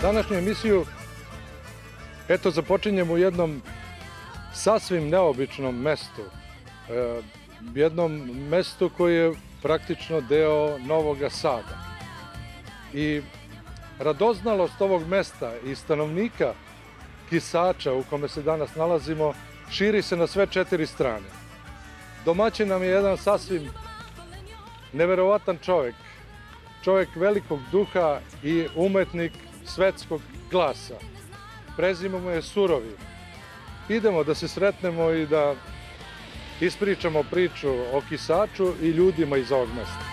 Današnju emisiju započinjemo u jednom sasvim neobičnom mestu. Jednom mestu koje je praktično deo Novog Sada. I radoznalost ovog mesta i stanovnika Kisača u kome se danas nalazimo širi se na sve 4 strane. Domaćin nam je jedan sasvim neverovatan čovjek. Čovjek velikog duha i umetnik svetskog glasa. Prezime mu je Surovi. Idemo da se sretnemo i da ispričamo priču o Kisaču i ljudima iz ovog mesta.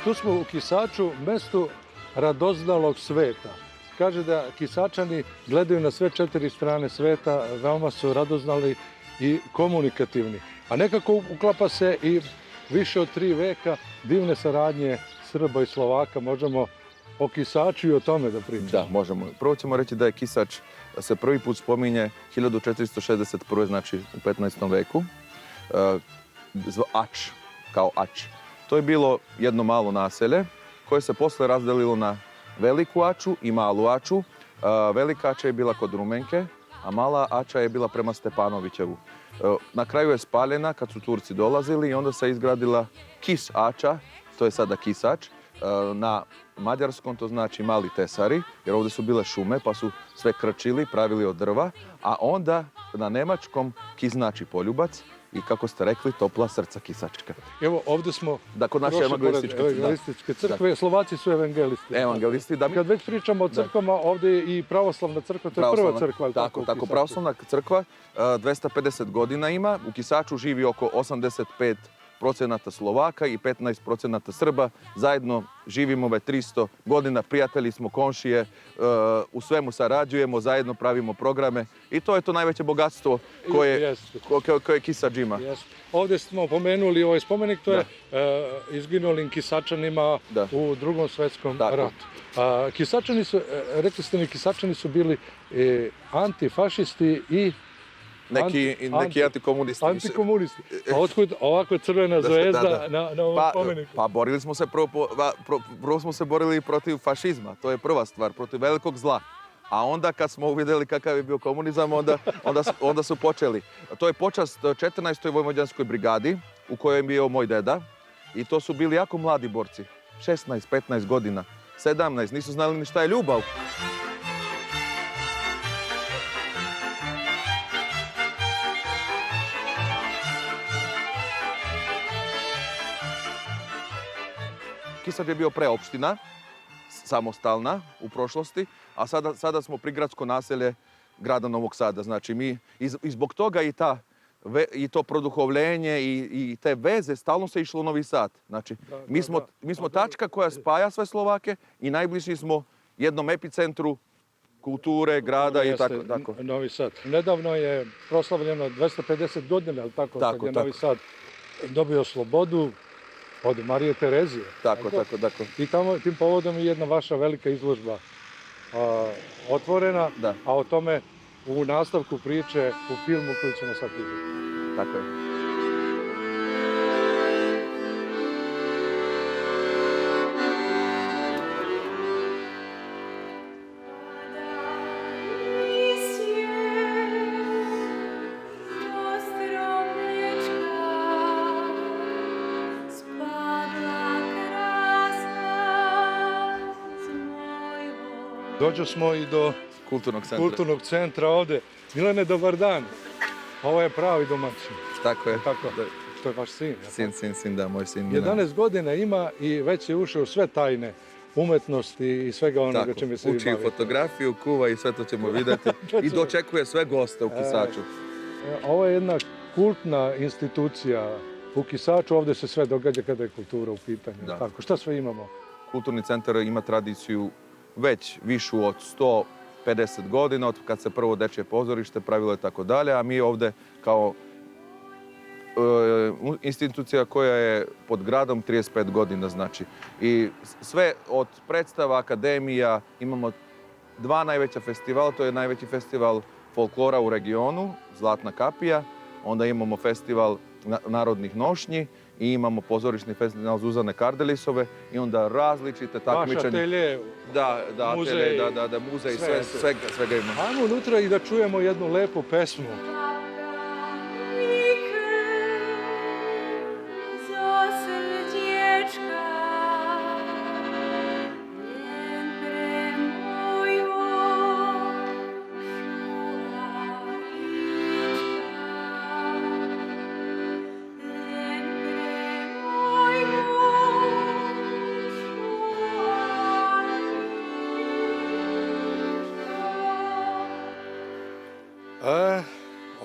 Tu smo u Kisaču, mestu radoznalog sveta. Kaže da Kisačani gledaju na sve 4 strane sveta, veoma su radoznali i komunikativni. A nekako uklapa se i više od 3 veka divne saradnje Srba i Slovaka. Možemo o Kisaču i o tome da pričamo. Da, možemo. Prvo ćemo reći da je Kisač se prvi put spominje 1461. znači u 15. veku. Ač, kao Ač. To je bilo jedno malo naselje koje se posle razdelilo na Veliku Aču i Malu Aču. Velika Ača je bila kod Rumenke, a Mala Ača je bila prema Stepanovićevu. Na kraju je spaljena kad su Turci dolazili i onda se izgradila Kis Ača, to je sada Kisač. Na mađarskom to znači Mali Tesari, jer ovdje su bile šume pa su sve krčili, pravili od drva, a onda na nemačkom Kis znači poljubac. I kako ste rekli, topla srca kisačka. Evo, ovdje smo kod naše evangelističke crkve. Slovaci su evangelisti. Evangelisti, da. Kad već pričamo o crkvama, ovdje je i pravoslavna crkva, to je prva crkva. Tako, pravoslavna crkva 250 godina ima. U Kisaču živi oko 85% Slovaka i 15% Srba. Zajedno živimo već 300 godina, prijatelji smo, komšije, u svemu sarađujemo, zajedno pravimo programe i to je to najveće bogatstvo koje Kisač ima. Ovdje smo pomenuli ovaj spomenik, to je izginulim Kisačanima u Drugom svjetskom ratu. Kisačani su, rekli ste mi, Kisačani su bili antifašisti i neki antikomunisti. Antikomunisti. A otkud ovako crvena zvezda na ovom spomeniku? Pa borili smo se, prvo smo se borili protiv fašizma, to je prva stvar, protiv velikog zla. A onda kad smo uvidjeli kakav je bio komunizam, onda su počeli. To je počast 14. vojvođanskoj brigadi u kojoj je bio moj deda. I to su bili jako mladi borci. 16, 15 godina, 17, nisu znali ni šta je ljubav. Kisač je bio preopština, samostalna u prošlosti, a sada smo prigradsko naselje grada Novog Sada. Znači mi i zbog toga i to produhovljenje i te veze stalno se išlo u Novi Sad. Znači mi smo tačka koja spaja sve Slovake i najbliži smo jednom epicentru kulture, grada i tako. Novi Sad. Nedavno je proslavljeno 250 godina, ali tako, kad je Novi Sad dobio slobodu od Marije Terezije. Tako. I tim povodom je jedna vaša velika izložba otvorena, a o tome u nastavku priče u filmu koji ćemo sad vidjeti. Tako je. Dođo smo i do kulturnog centra ovdje. Milane, dobar dan. Ovo je pravi domaćin. Tako je. Tako, to je vaš sin. Sin, da, moj sin. 11 godina ima i već je ušao u sve tajne umetnosti i svega onoga čime se vi bavite. Uči fotografiju, kuva i sve to ćemo vidjeti. I dočekuje sve goste u Kisaču. Ovo je jedna kultna institucija u Kisaču. Ovdje se sve događa kada je kultura u pitanju. Tako, šta sve imamo? Kulturni centar ima tradiciju već višu od 150 godina, od kad se prvo dečje pozorište pravilo i tako dalje, a mi ovdje kao institucija koja je pod gradom 35 godina, znači. I sve od predstava, akademija, imamo 2 najveća festivala, to je najveći festival folklora u regionu, Zlatna kapija, onda imamo festival narodnih nošnji i imamo pozorišni festival Zuzane Kardelisove i onda različite takmičenja. Vaš atelje, muzej, svega imamo. Ajmo unutra i da čujemo jednu lepu pesmu.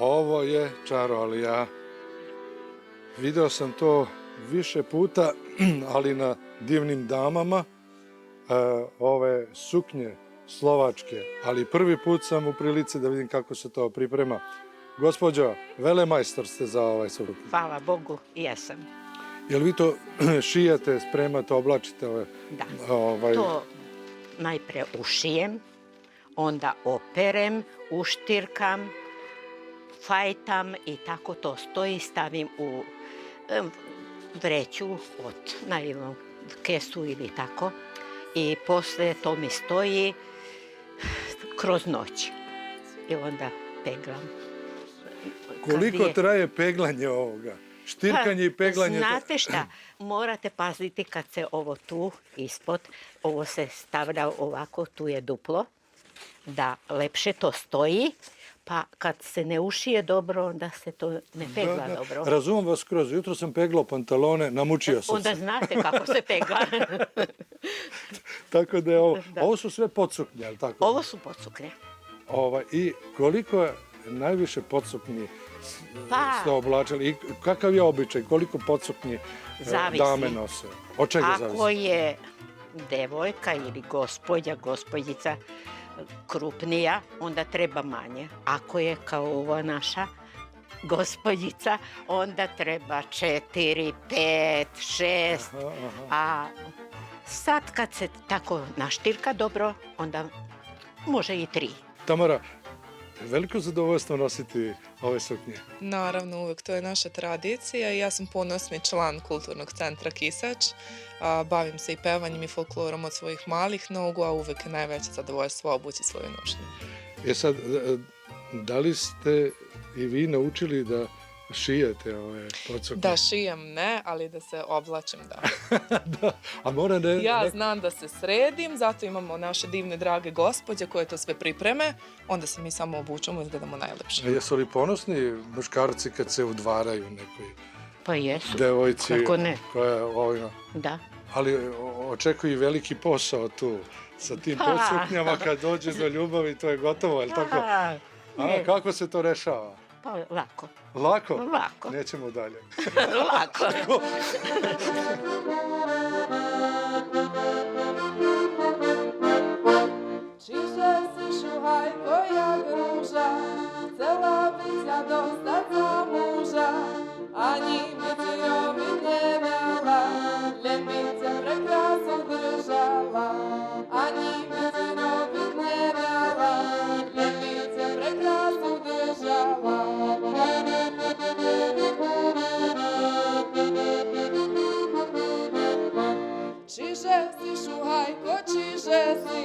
Ovo je čarolija. Video sam to više puta, ali na divnim damama. Ove suknje slovačke, ali prvi put sam u prilici da vidim kako se to priprema. Gospođo, velemajstor ste za ovaj suknje. Hvala Bogu, jesam. Jel vi to šijete, spremate, oblačite? Da, to najpre ušijem, onda operem, uštirkam, fajtam i tako to stoji, stavim u vreću od nailon kesu ili tako i posle to mi stoji kroz noć i onda peglam. Koliko traje peglanje ovoga? Štirkanje i peglanje? Znate šta, morate paziti kad se ovo tu ispod, ovo se stavlja ovako, tu je duplo, da lepše to stoji. Pa kad se ne ušije dobro, onda se to ne pegla dobro. Razumem vas skroz. Jutro sam peglao pantalone, namučio sam se. Onda znate kako se pegla. Tako da je ovo. Ovo su sve podsuknje, je li tako? Ovo su podsuknje. I koliko je najviše podsuknji ste oblačili? I kakav je običaj? Koliko podsuknji dame nose? Od čega zavisi? Ako je devojka ili gospođica krupnija, onda treba manje. Ako je kao ova naša gospođica, onda treba 4, 5, 6. A sad kad se tako naštirka dobro, onda može i 3. Tamara, veliko zadovoljstvo nositi ove suknje. Naravno, uvek to je naša tradicija i ja sam ponosni član Kulturnog centra Kisač. Bavim se i pevanjem i folklorom od svojih malih nogu, a uvek je najveće zadovoljstvo obući svoju nošnju. Sad, da li ste i vi naučili da šijete ove podsuknje? Da šijem ne, ali da se oblačim da. Ja znam da se sredim, zato imamo naše divne drage gospođe koje to sve pripreme, onda se mi samo obučemo i izgledamo najlepše. Jesu li ponosni muškarci kad se udvaraju nekoj Pa jesu. devojci? Kako ne? Da. Ali očekuju i veliki posao tu sa tim podsuknjama kad dođe do ljubavi, to je gotovo, je li tako? Kako se to rešava? Pa lako. Lako? Lako. Nećemo dalje. Lako. Čiže si šuhaj koja gruža, cela bića dosta za muža, ani bićejovi ne mela, ljepića prekrasu držala, ani bićejovi ne mela, ljepića prekrasu držala. Čiže si šuhajko, čiže si,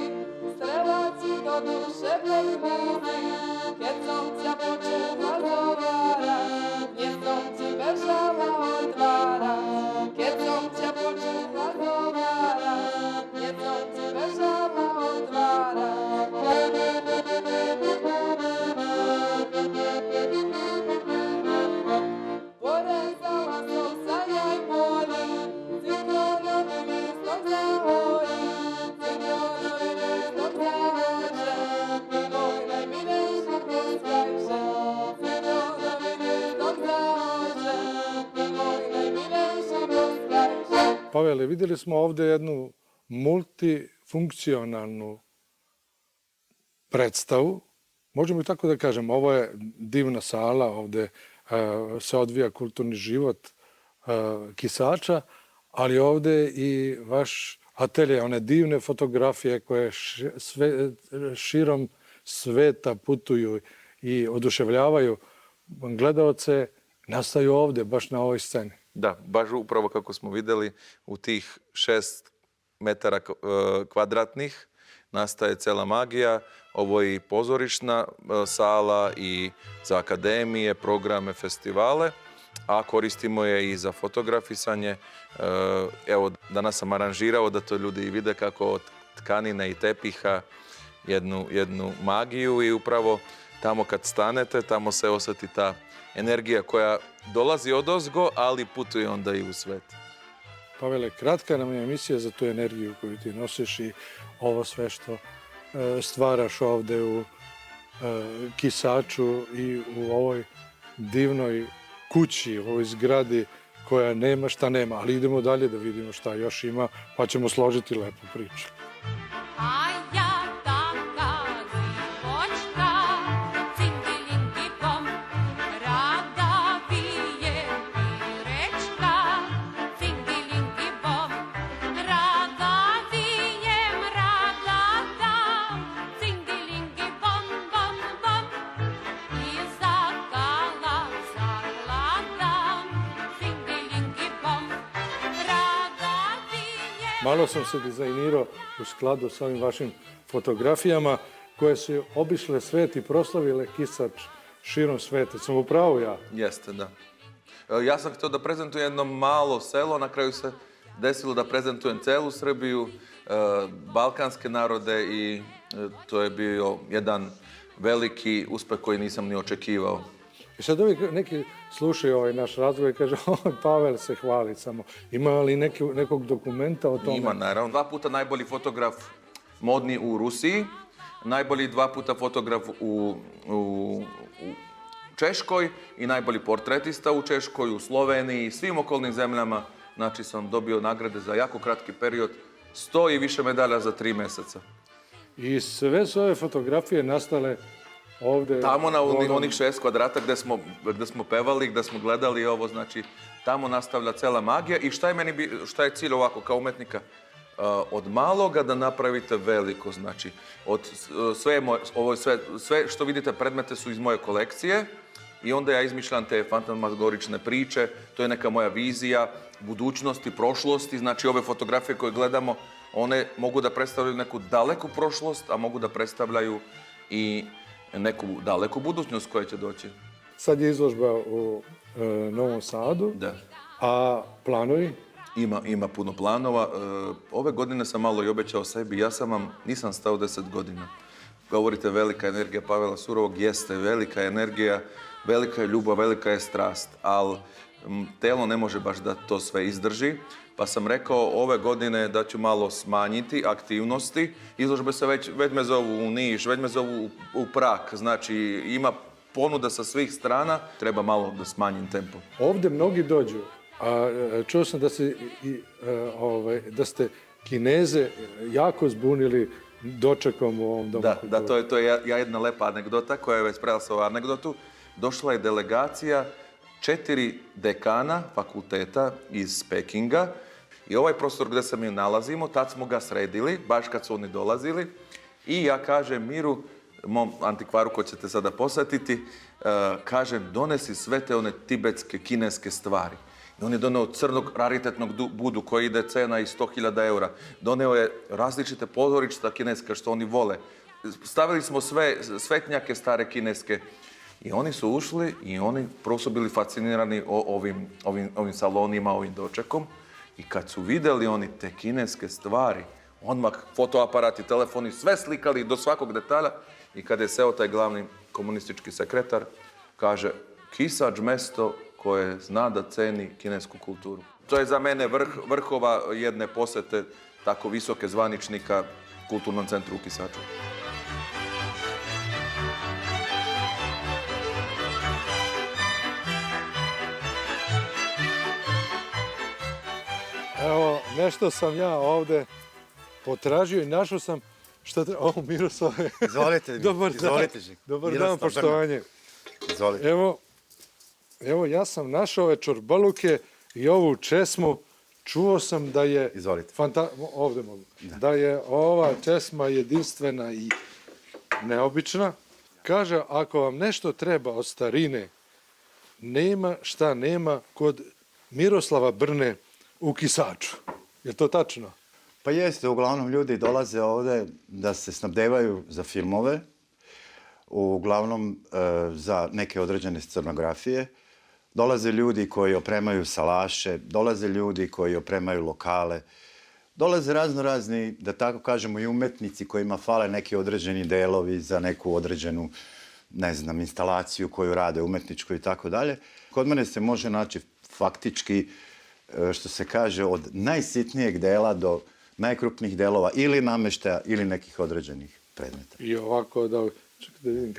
strelaci do duše pekmuzi, keď som ťa počula zovárať, nie som ti bežala od vás. Pavele, vidjeli smo ovdje jednu multifunkcionalnu predstavu. Možemo i tako da kažemo, ovo je divna sala, ovdje se odvija kulturni život Kisača, ali ovdje i vaš atelje, one divne fotografije koje širom sveta putuju i oduševljavaju gledaoce, nastaju ovdje, baš na ovoj sceni. Da, baš upravo kako smo vidjeli, u tih 6 metara kvadratnih nastaje cela magija. Ovo je i pozorišna sala i za akademije, programe, festivale, a koristimo je i za fotografisanje. Evo, danas sam aranžirao da to ljudi vide kako od tkanine i tepiha jednu magiju i upravo tamo kad stanete, tamo se osjeti ta energija koja dolazi odozgo, ali putuje onda i u svet. Pavele, kratka nam je emisija za tu energiju koju ti nosiš i ovo sve što stvaraš ovdje u Kisaču i u ovoj divnoj kući, u ovoj zgradi koja nema šta nema. Ali idemo dalje da vidimo šta još ima, pa ćemo složiti lepu priču. Malo sam se dizajnirao u skladu sa ovim vašim fotografijama koje su obišle svet i proslavile Kisač širom sveta. Sam u pravu ja? Jeste, da. Ja sam htio da prezentujem jedno malo selo, na kraju se desilo da prezentujem celu Srbiju, balkanske narode i to je bio jedan veliki uspeh koji nisam ni očekivao. I sad ovi neki slušaju ovaj naš razgovor i kaže, Pavel se hvali samo. Ima li nekog dokumenta o tome? Ima, naravno. 2 puta najbolji fotograf modni u Rusiji, najbolji 2 puta fotograf u Češkoj i najbolji portretista u Češkoj, u Sloveniji i svim okolnim zemljama. Znači sam dobio nagrade za jako kratki period, 100 i više medalja za 3 mjeseca. I sve su ove fotografije nastale ovdje... Tamo na onih 6 kvadrata gdje smo pevali, gdje smo gledali ovo, znači tamo nastavlja cela magija. I šta je cilj ovako kao umetnika? Od maloga da napravite veliko, znači sve što vidite predmete su iz moje kolekcije i onda ja izmišljam te fantasmagorične priče, to je neka moja vizija budućnosti, prošlosti, znači ove fotografije koje gledamo, one mogu da predstavljaju neku daleku prošlost, a mogu da predstavljaju i neku daleku budućnost koja će doći. Sad je izložba u Novom Sadu, da. A planovi? Ima puno planova. Ove godine sam malo i obećao sebi. Nisam stao 10 godina. Govorite velika energija Pavela Surovog, jeste velika energija, velika je ljubav, velika je strast, ali telo ne može baš da to sve izdrži. Pa sam rekao ove godine da ću malo smanjiti aktivnosti. Izložbe se već me zovu u Niš, već me zovu u Prag. Znači ima ponuda sa svih strana, treba malo da smanjim tempo. Ovdje mnogi dođu. A čuo sam da ste Kineze jako zbunili dočekom u ovom domu. Da, to je jedna lepa anegdota koja je već prelasa anegdotu. Došla je delegacija 4 dekana fakulteta iz Pekinga i ovaj prostor gdje se mi nalazimo, tad smo ga sredili, baš kad su oni dolazili i ja kažem Miru, mom antikvaru koji ćete sada posjetiti, kažem donesi sve te one tibetske, kineske stvari. I on je doneo crnog raritetnog budu koji ide cena i 100.000 eura. Doneo je različite pozorišta kineske što oni vole. Stavili smo sve svetnjake stare kineske. I oni su ušli i oni prvo su bili fascinirani ovim salonima, ovim dočekom. I kad su vidjeli oni te kineske stvari, odmah fotoaparati, telefoni, sve slikali do svakog detalja. I kad je seo taj glavni komunistički sekretar, kaže Kisač mesto koje zna da ceni kinesku kulturu. To je za mene vrhova jedne posete tako visoke zvaničnika Kulturnom centru u Kisaču. Evo, nešto sam ja ovde potražio i našao sam što treba. O, Miroslave. Izvolite, Dobar dan. izvolite. Žik. Dobar dan, Miroslav poštovanje. Brna. Izvolite. Evo, ja sam našao ove čorbaluke i ovu česmu. Čuo sam da je... Izvolite. Ovde mogu. Da je ova česma jedinstvena i neobična. Kaže, ako vam nešto treba od starine, nema šta nema kod Miroslava Brne u Kisaču. Je to tačno? Pa jeste, uglavnom ljudi dolaze ovde da se snabdevaju za filmove, uglavnom za neke određene scenografije. Dolaze ljudi koji opremaju salaše, dolaze ljudi koji opremaju lokale, dolaze razni, da tako kažemo, i umetnici kojima fale neki određeni delovi za neku određenu, ne znam, instalaciju koju rade umetničku i tako dalje. Kod mene se može naći faktički, što se kaže, od najsitnijeg dela do najkrupnijih delova ili nameštaja ili nekih određenih predmeta. I ovako da... Čekaj da vidim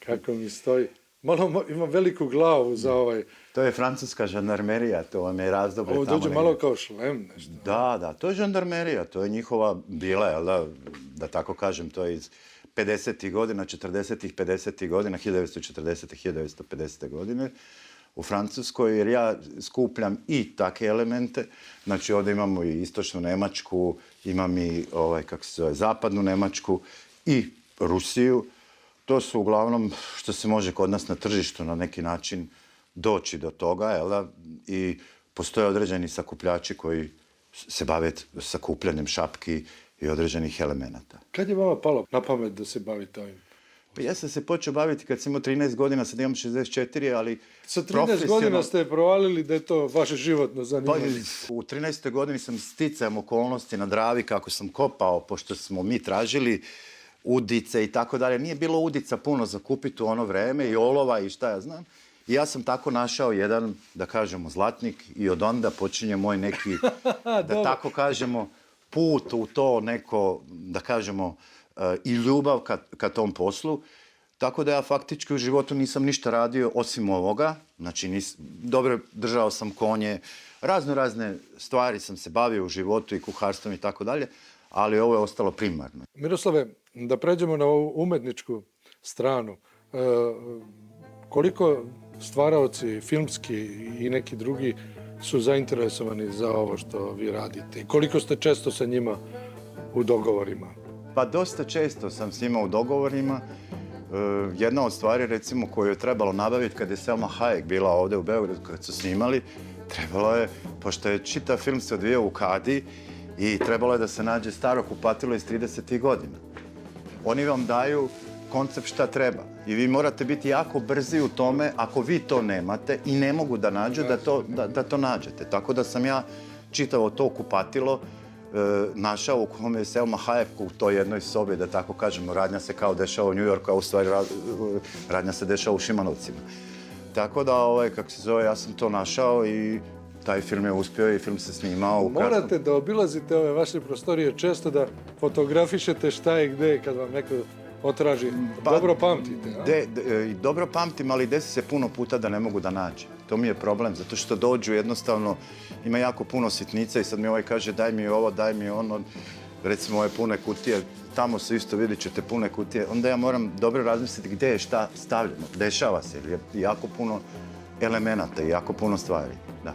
kako mi stoji. Malo ima veliku glavu za ovaj... To je francuska žandarmerija, to vam je razdoblje tamo. Ovo dođe malo kao šlem nešto. Da, to je žandarmerija, to je njihova bila, jel da tako kažem, to je iz 50. godina, 40. 50. godina, 1940. 1950. godine u Francuskoj, jer ja skupljam i take elemente. Znači, ovdje imamo i istočnu Nemačku, imam i, zapadnu Nemačku i Rusiju. To su uglavnom što se može kod nas na tržištu na neki način doći do toga, jel da? I postoje određeni sakupljači koji se bave sakupljanjem šapki i određenih elemenata. Kad je vama palo na pamet da se bavite ovim? Pa ja sam se počeo baviti kad sam imao 13 godina, sad imam 64, ali... Sa 13 godina ste provalili da je to vaše životno zanimanje? Pa, u 13. godini sam sticajem okolnosti na Dravi, kako sam kopao, pošto smo mi tražili udice i tako dalje. Nije bilo udica puno za kupiti u ono vreme i olova i šta ja znam. I ja sam tako našao jedan, da kažemo, zlatnik i od onda počinje moj neki, da tako kažemo, put u to neko, da kažemo, i ljubav ka tom poslu. Tako da ja faktički u životu nisam ništa radio osim ovoga. Znači, dobro držao sam konje, razne stvari sam se bavio u životu i kuharstvom i tako dalje, ali ovo je ostalo primarno. Miroslave, da pređemo na ovu umetničku stranu. Koliko stvaraoci, filmski i neki drugi su zainteresovani za ovo što vi radite? Koliko ste često sa njima u dogovorima? Pa dosta često sam s njima u dogovorima. Jedna od stvari, recimo, koju je trebalo nabaviti kad je Selma Hayek bila ovde u Beogradu, kad su snimali, trebalo je, pošto je čitav film se odvijao u Kadi, i trebalo je da se nađe staro kupatilo iz 30. godina. Oni vam daju koncept šta treba. I vi morate biti jako brzi u tome, ako vi to nemate i ne mogu da nađu, da to nađete. Tako da sam ja čitavo to kupatilo našao u kome je Selma Hayek u toj jednoj sobi, da tako kažemo, radnja se kao dešava u New Yorku, a u stvari radnja se dešava u Šimanovcima. Tako da, kako se zove, ja sam to našao i taj film je uspio i film se snimao. Morate da obilazite ove vaše prostorije često, da fotografišete šta je gde kad vam neko otraži. Dobro pamtite, a? Dobro pamtim, ali desi se puno puta da ne mogu da nađem. To mi je problem, zato što dođu jednostavno, ima jako puno sitnica i sad mi ovaj kaže daj mi ovo, daj mi ono, recimo ove pune kutije, tamo se isto vidjet ćete pune kutije, onda ja moram dobro razmisliti gde je šta stavljeno. Dešava se, jer je jako puno elemenata i jako puno stvari, da.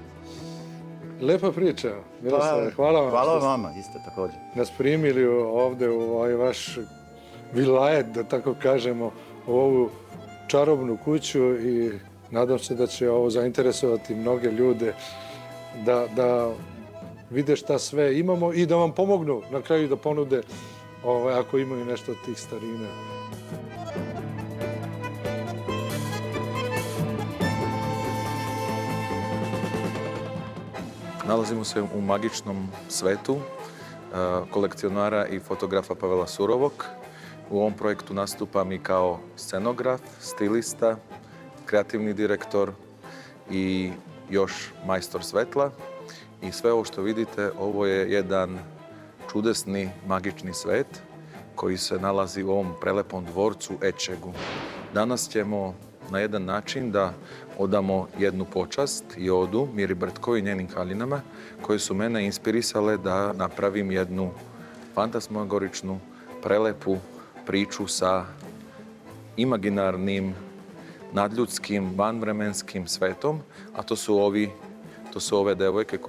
Lepa priča, Miroslave, hvala vam. Hvala vama, isto također. Nas primili ovde u ovaj vaš vilajet, da tako kažemo, u ovu čarobnu kuću i nadam se da će ovo zainteresovati mnoge ljude da vide šta sve imamo i da vam pomognu na kraju da ponude ako imaju nešto od tih starina. Nalazimo se u magičnom svetu kolekcionara i fotografa Pavela Surovog. U ovom projektu nastupam i kao scenograf, stilista, kreativni direktor i još majstor svetla. I sve ovo što vidite, ovo je jedan čudesni, magični svet koji se nalazi u ovom prelepom dvorcu Ečegu. Danas ćemo na jedan način da odamo jednu počast i odu Miri Brtko i njenim haljinama koje su mene inspirisale da napravim jednu fantasmagoričnu, prelepu priču sa imaginarnim, nadljudskim, vanvremenskim svetom, a to su ove devojke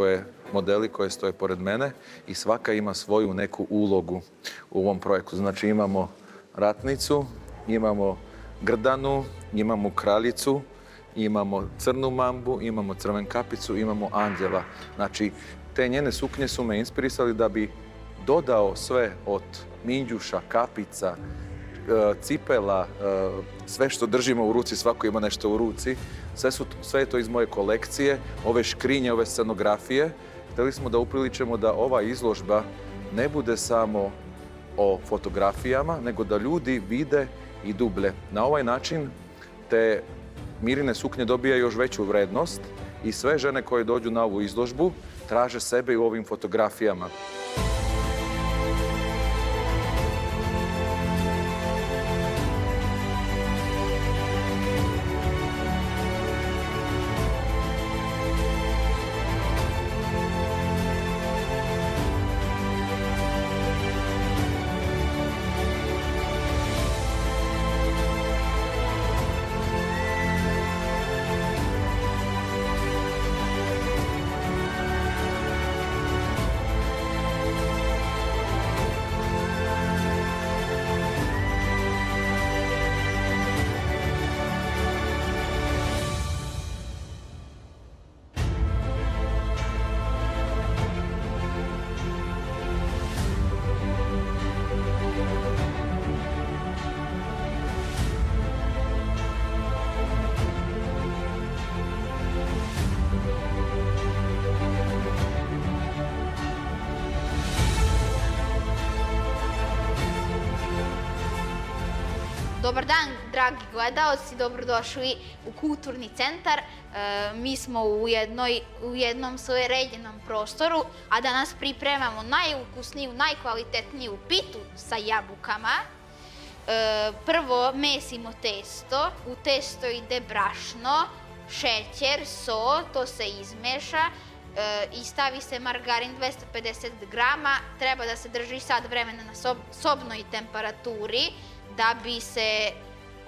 modeli koje stoje pored mene i svaka ima svoju neku ulogu u ovom projektu. Znači imamo ratnicu, imamo Grdanu, imamo kraljicu, imamo crnu mambu, imamo crvenkapicu, imamo anđela. Znači, te njene suknje su me inspirisali da bi dodao sve od minđuša, kapica, cipela, sve što držimo u ruci, svako ima nešto u ruci. Sve je to iz moje kolekcije, ove škrinje, ove scenografije. Htjeli smo da upriličimo da ova izložba ne bude samo o fotografijama, nego da ljudi vide i dublje. Na ovaj način te Mirine suknje dobija još veću vrednost i sve žene koje dođu na ovu izložbu traže sebe i u ovim fotografijama. Dobar dan, dragi gledaoci, dobrodošli u Kulturni centar. Mi smo u jednom sređenom prostoru, a danas pripremamo najukusniju, najkvalitetniju pitu sa jabukama. Prvo mesimo testo, u testo ide brašno, šećer, so, to se izmeša i stavi se margarin 250 grama. Treba da se drži sat vremena na sobnoj temperaturi da bi se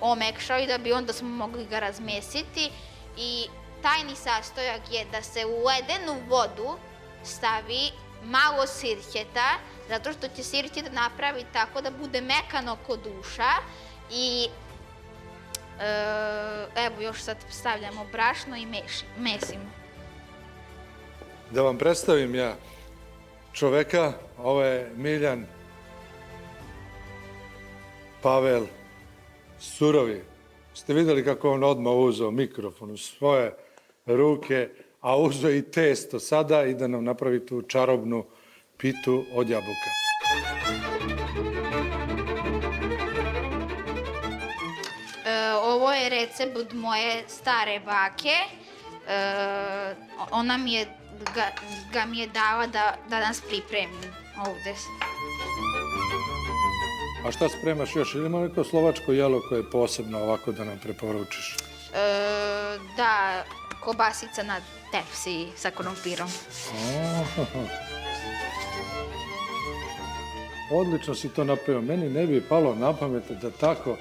omekšao i da bi onda smo mogli ga razmesiti. I tajni sastojak je da se u ledenu vodu stavi malo sirćeta, zato što će sirće da napravi tako da bude mekano kod uša. I evo još sad stavljamo brašno i mesimo. Da vam predstavim ja čoveka, ovo je Miljan Pavel Surovi. Ste vidjeli kako on odmah uzeo mikrofon u svoje ruke, a uzeo i testo sada i da nam napravi tu čarobnu pitu od jabuka. Ovo je recept od moje stare bake. Ona ga mi je dala da nas pripremim ovde. A šta spremaš još? Ili ima neko slovačko jelo koje je posebno ovako da nam preporučiš? Da, kobasica na tepsi sa krompirom. Odlično si to napravio. Meni ne bi palo na pamet da tako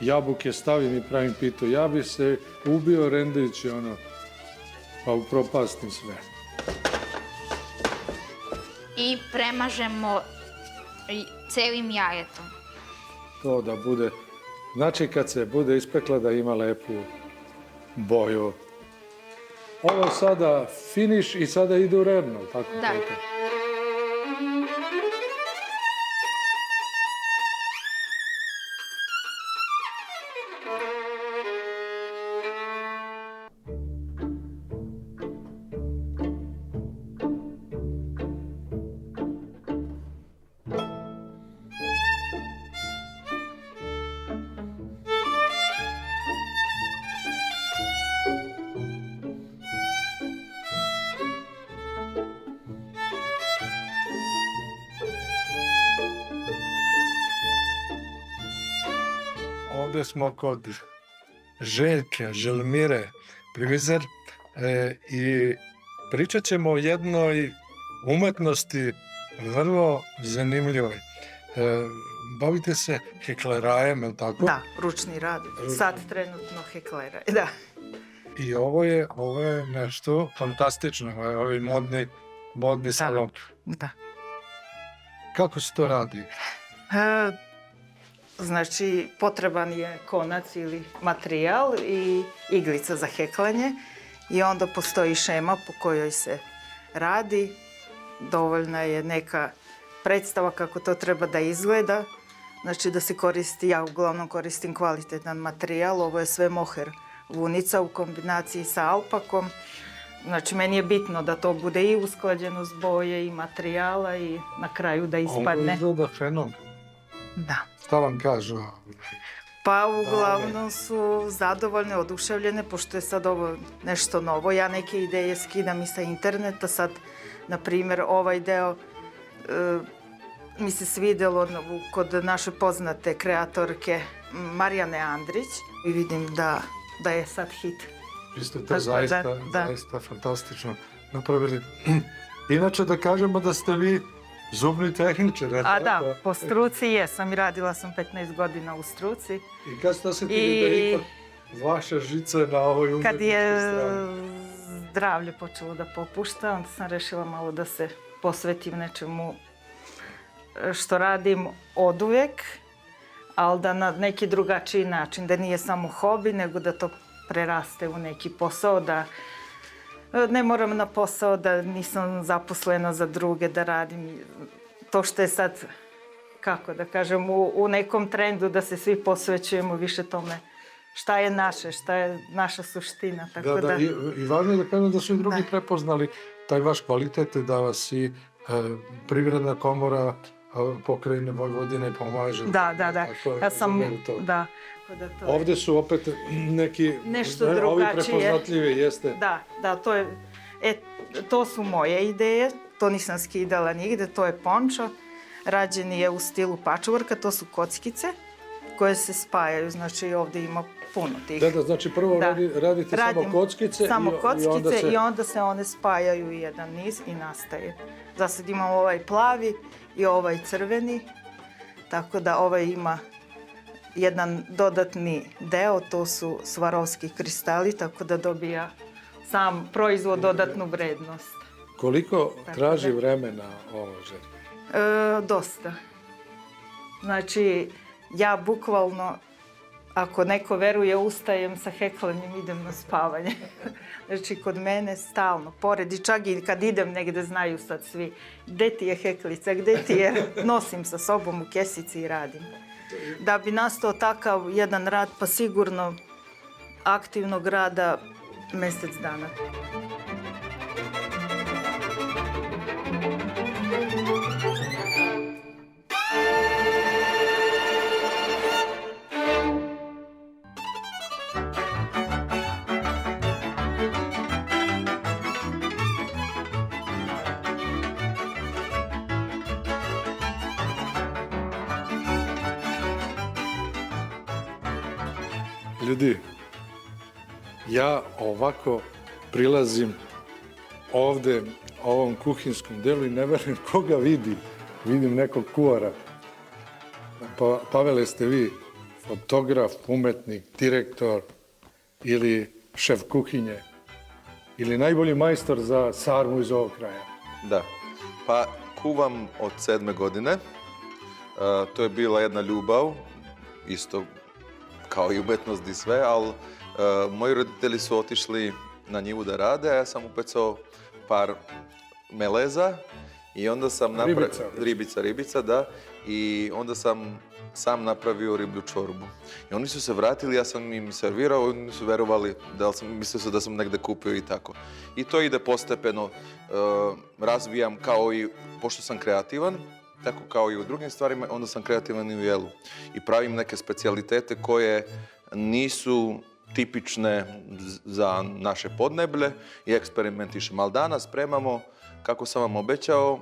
jabuke stavim i pravim pitu. Ja bi se ubio rendajući pa upropastim sve. I premažemo celim jajetom. To da bude, znači kad se bude ispekla da ima lepu boju. Ovo je sada finiš i sada ide u rerno, tako? Da. Ovdje smo kod Željke Želimire Privizer i pričat ćemo o jednoj umetnosti vrlo zanimljivoj. Bavite se heklerajem, je li tako? Da, ručni rad. Sad trenutno heklera. Da. I ovo je nešto fantastično, ovaj modni salon. Da. Kako se to radi? Znači, potreban je konac ili materijal i iglica za heklanje i onda postoji šema po kojoj se radi. Dovoljna je neka predstava kako to treba da izgleda. Znači da se koristi, ja uglavnom koristim kvalitetan materijal, ovo je sve moher vunica u kombinaciji sa alpakom. Znači meni je bitno da to bude i usklađenost boje i materijala i na kraju da ispadne. Ovo izgleda fenomen. Da. Šta vam kažu? Pa uglavnom su zadovoljne, oduševljene, pošto je sad ovo nešto novo. Ja neke ideje skidam i sa interneta. Sad, na primjer, ovaj deo mi se svidjelo kod naše poznate kreatorke Marijane Andrić i vidim da je sad hit. Vi ste to zaista fantastično napravili. Inače da kažemo da ste vi zubni tehničar. A da, po struci jesam i radila sam 15 godina u struci. I kad ste osjetili da je ipak vaša žica na ovoj umjetničkoj strani? Kad je strani? zdravlje počelo da popušta, onda sam rešila malo da se posvetim nečemu što radim oduvek, ali da na neki drugačiji način, da nije samo hobi, nego da to preraste u neki posao, da ne moram na posao, da nisam zaposlena za druge, da radim to što je sad, kako da kažem, u nekom trendu da se svi posvećujemo više tome šta je naše, šta je naša suština. Tako Da, i važno je da kažem da su i drugi prepoznali taj vaš kvalitet, da vas i Privredna komora Pokrajine Vojvodine pomaže. Da. Ja sam, da. Ovdje su opet neki, nešto ovi drugačije. prepoznatljivi, jeste. Da, to su moje ideje, to nisam skidala nigde, to je pončo. Rađen je u stilu patchworka, to su kockice koje se spajaju, znači ovdje ima puno tih. Da, znači prvo radite samo kockice i onda se one spajaju u jedan niz i nastaje. Za sad imam ovaj plavi i ovaj crveni, tako da ovaj ima jedan dodatni deo, to su svarovski kristali, tako da dobija sam proizvod dodatnu vrednost. Koliko traži vremena ovo želje? Dosta. Znači, ja bukvalno, ako neko veruje, ustajem sa heklanjem, idem na spavanje. Znači, kod mene stalno, pored i čak i kad idem negde, znaju sad svi gde ti je heklica, gde ti je, nosim sa sobom u kesici i radim. Da bi nastao takav jedan rad, pa sigurno aktivnog rada mesec dana. Ljudi, ja ovako prilazim ovde, ovom kuhinskom delu i ne verujem koga vidim. Vidim nekog kuara. Pavele, ste vi fotograf, umetnik, direktor ili šef kuhinje ili najbolji majstor za sarmu iz ovog kraja? Da, pa kuvam od 7. godine. To je bila jedna ljubav, isto kao i umetnost i sve, ali moji roditelji su otišli na njivu da rade, a ja sam upecao par meleza i onda sam napravio... Ribica, da. I onda sam sam napravio riblju čorbu. I oni su se vratili, ja sam im servirao, oni su verovali, mislio su da sam negde kupio i tako. I to ide postepeno, razvijam kao i, pošto sam kreativan, tako kao i u drugim stvarima, onda sam kreativan i u jelu. I pravim neke specijalitete koje nisu tipične za naše podneblje i eksperimentišem. Ali danas spremamo, kako sam vam obećao,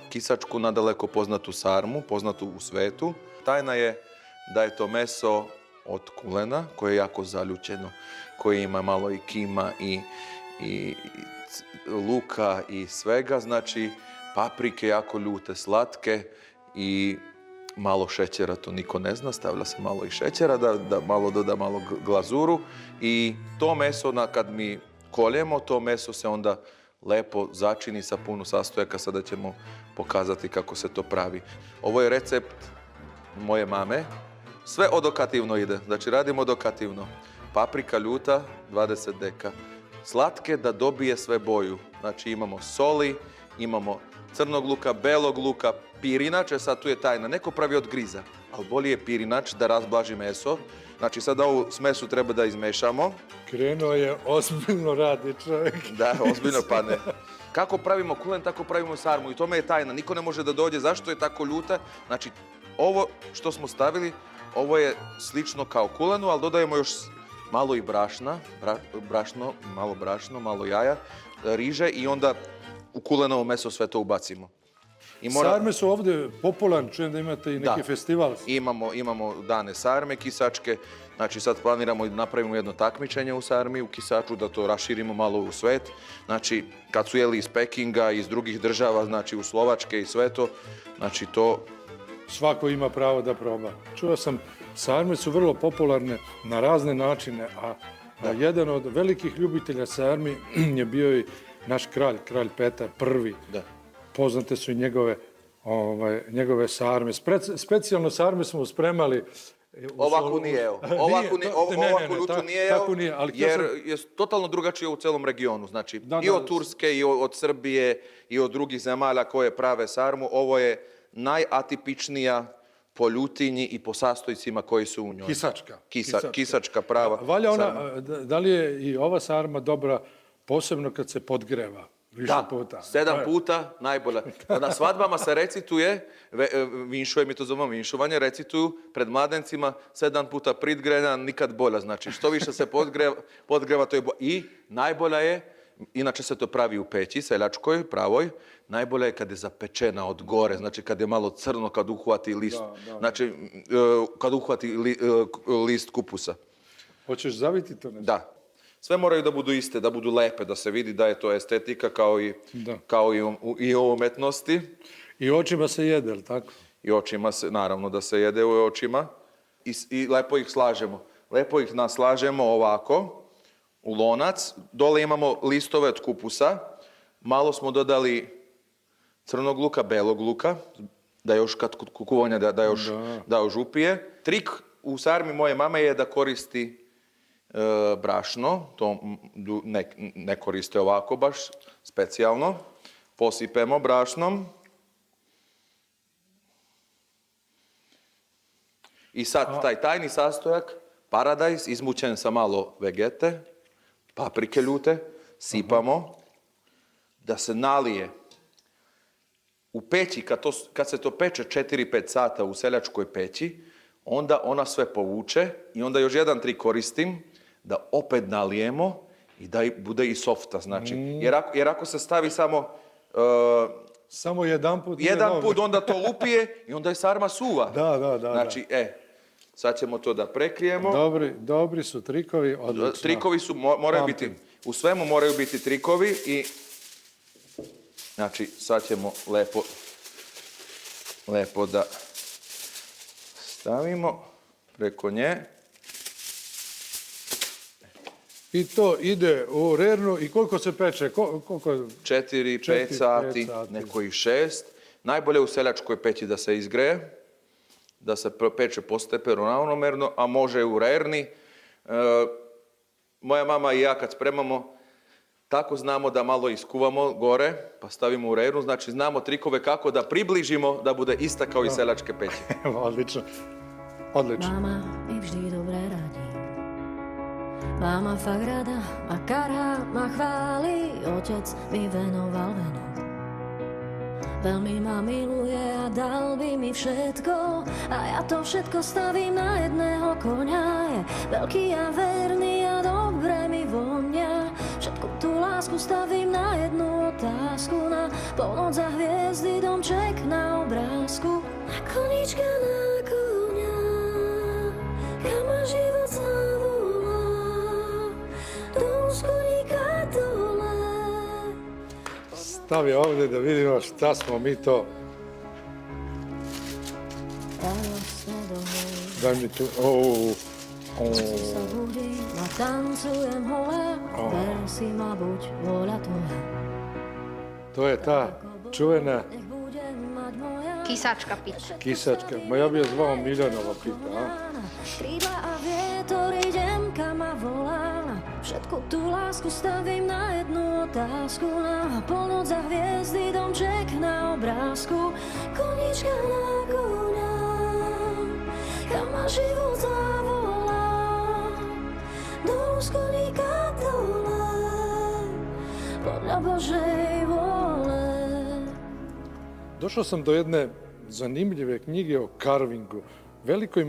kisačku nadaleko poznatu sarmu, poznatu u svetu. Tajna je da je to meso od kulena koje je jako zaljućeno, koje ima malo i kima i luka i svega, znači paprike jako ljute, slatke i malo šećera, to niko ne zna, stavlja se malo i šećera da malo doda malo glazuru i to meso kad mi koljemo, to meso se onda lepo začini sa puno sastojaka, sada ćemo pokazati kako se to pravi. Ovo je recept moje mame, sve odokativno ide, znači radimo odokativno. Paprika ljuta, 20 deka. Slatke da dobije sve boju, znači imamo soli, imamo crnog luka, belog luka, pirinač, sad tu je tajna, neko pravi od griza, ali bolje je pirinač da razblaži meso. Znači sad ovu smesu treba da izmešamo. Krenuo je, ozbiljno radi čovjek. Da, ozbiljno padne. Kako pravimo kulen, tako pravimo sarmu i tome je tajna. Niko ne može da dođe zašto je tako ljuta. Znači, ovo što smo stavili, ovo je slično kao kulenu, ali dodajemo još malo i malo jaja, riže i onda u kulenovo meso sve to ubacimo. Sarme su ovdje popularne, čujem da imate i neki festival. Imamo dane sarme, kisačke, znači sad planiramo da napravimo jedno takmičenje u sarmi, u kisaču, da to raširimo malo u svet. Znači, kad su jeli iz Pekinga, iz drugih država, znači u Slovačke i sve to, znači to... Svako ima pravo da proba. Čuo sam, sarme su vrlo popularne na razne načine, a jedan od velikih ljubitelja sarmi je bio i naš kralj Petar I. Da. Poznate su i njegove sarme. Specijalno sarme smo spremali. Ovako nije jeo. Ovako ljutu nije jeo, jer je totalno drugačije u celom regionu. Znači, i od Turske, i od Srbije, i od drugih zemalja koje prave sarmu. Ovo je najatipičnija po ljutinji i po sastojcima koji su u njoj. Kisačka prava. Valja ona, da li je i ova sarma dobra, posebno kad se podgreva? Da, 7 puta najbolja. Na svadbama se recituje, vinšuje, mi to zovemo vinšuvanje, recituju pred mladencima 7 puta pridgrena, nikad bolja. Znači, što više se podgreva, to je bolja. I najbolja je, inače se to pravi u peći, seljačkoj, pravoj, najbolja je kad je zapečena od gore, znači kad je malo crno, kad uhvati list, znači kad uhvati list kupusa. Hoćeš zaviti to nešto? Da. Sve moraju da budu iste, da budu lepe, da se vidi da je to estetika kao i u umetnosti. I očima se jede, ali tako? I očima se, naravno da se jede u očima. I lepo ih slažemo. Lepo ih naslažemo ovako, u lonac. Dole imamo listove od kupusa. Malo smo dodali crnog luka, belog luka, da još kad kukuvanja da još upije. Trik u sarmi moje mame je da koristi brašno, to ne koriste ovako baš specijalno. Posipemo brašnom. I sad taj tajni sastojak, paradajz, izmućen sa malo vegete, paprike ljute, sipamo, da se nalije. U peći, kad se to peče 4-5 sata u seljačkoj peći, onda ona sve povuče i onda još jedan trik koristim, da opet nalijemo i da bude i softa, znači. Jer ako se stavi samo jedan put, onda to lupije i onda je sarma suva. Da. Znači, sad ćemo to da prekrijemo. Dobri su trikovi, odlično. Trikovi su, moraju biti, u svemu moraju biti trikovi i, znači, sad ćemo lepo da stavimo preko nje. I to ide u rernu i koliko se peče? 4-5 sati, neko i 6. Najbolje u seljačkoj peći da se izgreje, da se peče postepeno ravnomerno, a može i u rerni. Moja mama i ja kad spremamo, tako znamo da malo iskuvamo gore, pa stavimo u rernu, znači znamo trikove kako da približimo da bude ista kao i seljačke peći. Odlično. Mama mi vždy dobre radí. Mama fakt rada ma karhá, ma chváli, otec mi venoval venu. Veľmi ma miluje a dal by mi všetko, a ja to všetko stavím na jedného koňa. Je veľký a verný a dobre mi vonia. Všetku tú lásku stavím na jednu otázku, na polnoc a hviezdy, domček na obrázku. Na konička, na koňa, kam až stavi ovdje da vidimo šta smo mi to. Radosne dohoj. Daj mi tu, Sa budím a tancujem hole, ver si ma buď voľa tvoja. to je ta čuvena Nech budem mať moja Kisačka pizza. kisačka. Ma ja bi je zvao Miljanova pita, a? krídla a vietor, idem kam ma volá. Všetku tú lásku stavím na jednu otázku. Na polnoc za hviezdy, domček na obrázku. Konička na koňa, kam ma život zavolá. Dolu z koníka dole, podľa Božej vole. Došao sam do jedne zanimljive knjige o carvingu. Velikoj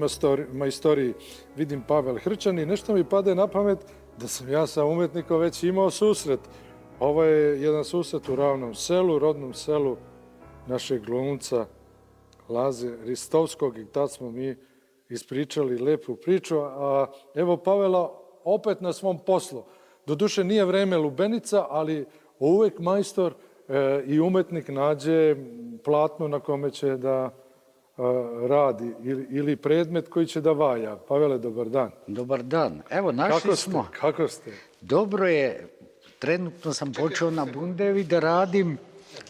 majstoriji vidim Pavel Hrčan i nešto mi pade na pamet da sam ja sa umetnikom već imao susret. Ovo je jedan susret u Ravnom selu, rodnom selu našeg glumca Laze Ristovskog i tad smo mi ispričali lepu priču. A evo Pavela opet na svom poslu. Doduše nije vreme lubenica, ali uvek majstor i umetnik nađe platno na kome će da radi ili predmet koji će da valja. Pavele, dobar dan. Dobar dan. Evo, našli smo. Kako ste? Dobro je. Trenutno sam počeo na bundevi da radim,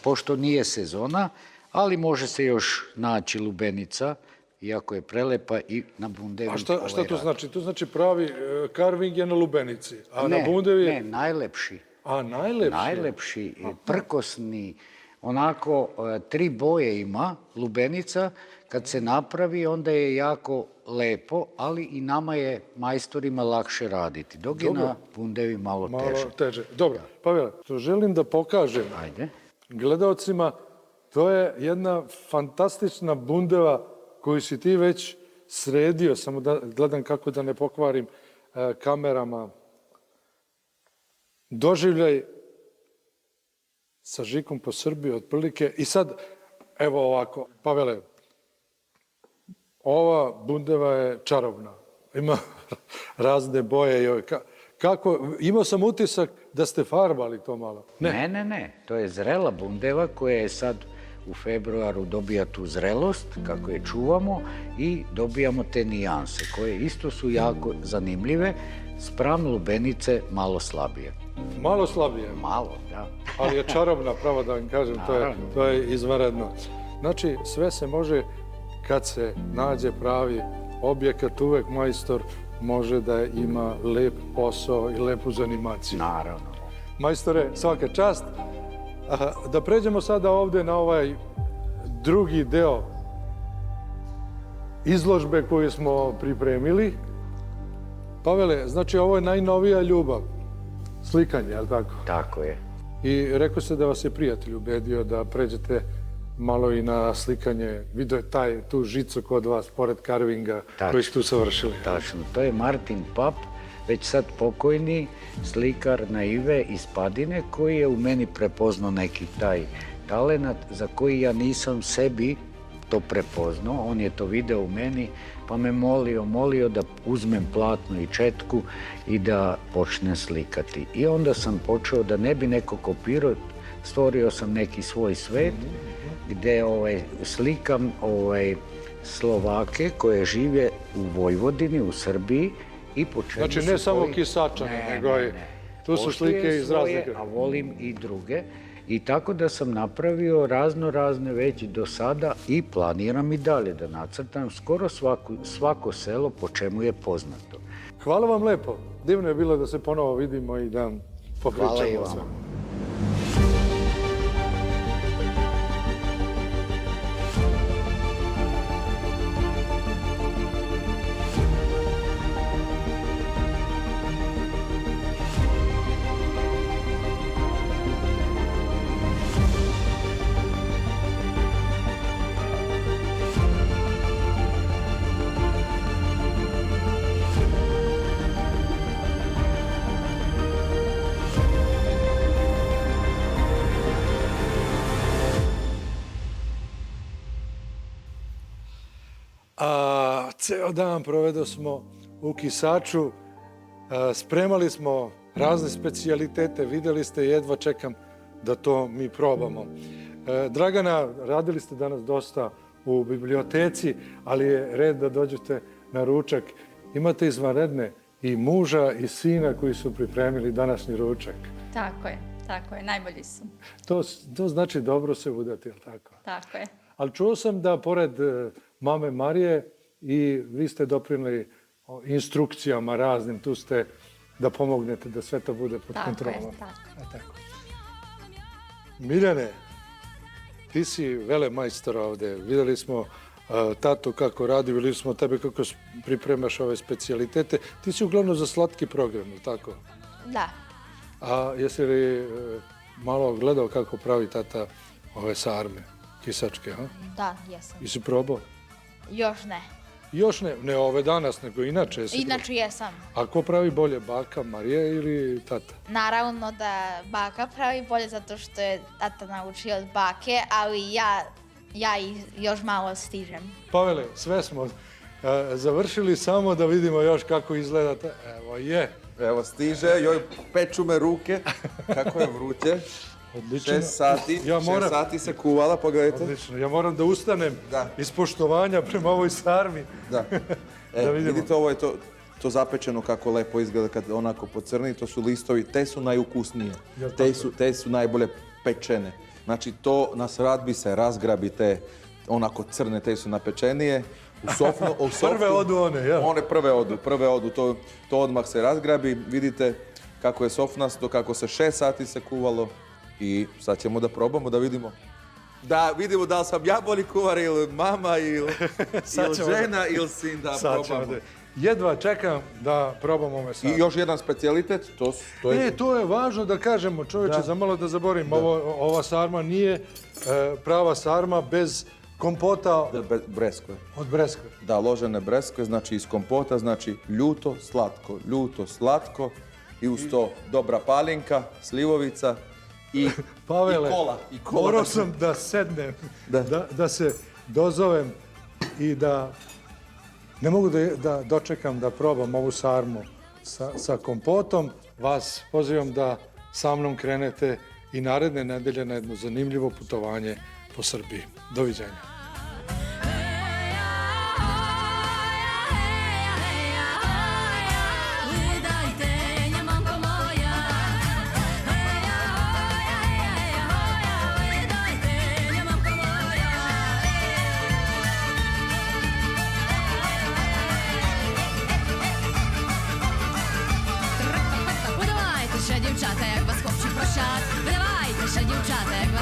pošto nije sezona, ali može se još naći lubenica, iako je prelepa i na bundevi. A šta to znači? To znači pravi carving je na lubenici, a na bundevi... Ne, najlepši. A, najlepši? Najlepši, prkosni. Onako, 3 boje ima lubenica. Kad se napravi, onda je jako lepo, ali i nama je majstorima lakše raditi. Dok je na bundevi malo teže. Dobro, Pavele, to želim da pokažem gledalcima. To je jedna fantastična bundeva koju si ti već sredio. Samo da gledam kako da ne pokvarim kamerama. Doživljaj sa Žikom po Srbiji otprilike. I sad, evo ovako, Pavele, ova bundeva je čarobna. Ima razne boje. Imao sam utisak da ste farbali to malo. Ne. To je zrela bundeva koja je sad u februaru dobija tu zrelost, kako je čuvamo, i dobijamo te nijanse, koje isto su jako zanimljive, spram lubenice malo slabije. Malo slabije? Malo, da. Ali je čarobna, pravo da vam kažem, to je izvanredno. Znači, sve se može, kad se nađe pravi objekat, uvek majstor može da ima lep posao i lepu zanimaciju. Naravno. Majstore, svaka čast. Da pređemo sada ovde na ovaj drugi deo izložbe koju smo pripremili. Pavele, znači ovo je najnovija ljubav. Slikanje, je li tako? Tako je. I rekao ste da vas je prijatelj ubedio da pređete malo i na slikanje. Vidio je tu žicu kod vas, pored carvinga, koji ste tu savršili. Tačno. To je Martin Pap, već sad pokojni slikar naive iz Padine, koji je u meni prepoznao neki taj talenat za koji ja nisam sebi to prepoznao. On je to video u meni, pa me molio da uzmem platno i četku i da počnem slikati. I onda sam počeo da ne bi neko kopirao, stvorio sam neki svoj svet gde slikam Slovake koje žive u Vojvodini, u Srbiji. Znači ne samo Kisačane, nego i tu su slike iz razlike. A volim i druge. I tako da sam napravio razne već do sada i planiram i dalje da nacrtam skoro svako selo po čemu je poznato. Hvala vam lepo. Divno je bilo da se ponovo vidimo i da popričamo. Hvala i vama. Ceo dan provedo smo u Kisaču, spremali smo razne specijalitete, videli ste, jedva čekam da to mi probamo. Dragana, radili ste danas dosta u biblioteci, ali je red da dođete na ručak. Imate izvanredne i muža i sina koji su pripremili današnji ručak. Tako je, najbolji su. To znači dobro se udati, jel tako? Tako je. Ali čuo sam da pored mame Marije i vi ste doprinili instrukcijama raznim, tu ste da pomognete da sve to bude pod kontrolom. Tako. Miljane, ti si velemajstor ovde. Videli smo tatu kako radi, videli smo tebe kako pripremaš ove specijalitete. Ti si uglavnom za slatki program, ili tako? Da. A jesi li malo gledao kako pravi tata ove sarme, kisačke, ha? Da, jesam. Jesi probao? Još ne. Još ne, ne ove danas, nego inače. Inače jesam. A ko pravi bolje, baka Marija ili tata? Naravno da baka pravi bolje zato što je tata naučio od bake, ali ja i još malo stižem. Pavele, sve smo završili, samo da vidimo još kako izgledate. Evo je. Evo stiže, joj peču me ruke, kako je vruće. Odlično. 6 sati, 6 sati se kuvala, pogledajte. Odlično, ja moram da ustanem iz poštovanja prema ovoj sarmi. Da. Vidite, ovo je to zapečeno kako lepo izgleda kad onako pocrni, to su listovi, te su najukusnije, te su najbolje pečene. Znači to na svadbi se razgrabi te onako crne, te su napečenije. U softu, prve odu one, jel? One prve odu, to odmah se razgrabi, vidite kako je sofnasto, kako se 6 sati se kuvalo i sad ćemo da probamo, da vidimo. Da vidimo da li sam ja bolji kuvar ili mama ili žena ili sin da probamo. Jedva čekam da probamo ove sarme. I još jedan specijalitet, to je važno da kažemo, čovječe, za malo da zaborim, ova sarma nije prava sarma bez kompota breskve. Od breskve. Da, ložene breskve, znači iz kompota, znači ljuto, slatko i uz to dobra palinka, slivovica i kola. Morao sam da sednem, da se dozovem i da ne mogu da dočekam da probam ovu sarmu sa kompotom. Vas pozivam da sa mnom krenete i naredne nedelje na jedno zanimljivo putovanje po Srbiji. Doviđenja. Дівчата, як вас хлопчик прощать, вдавайте ще, дівчата, як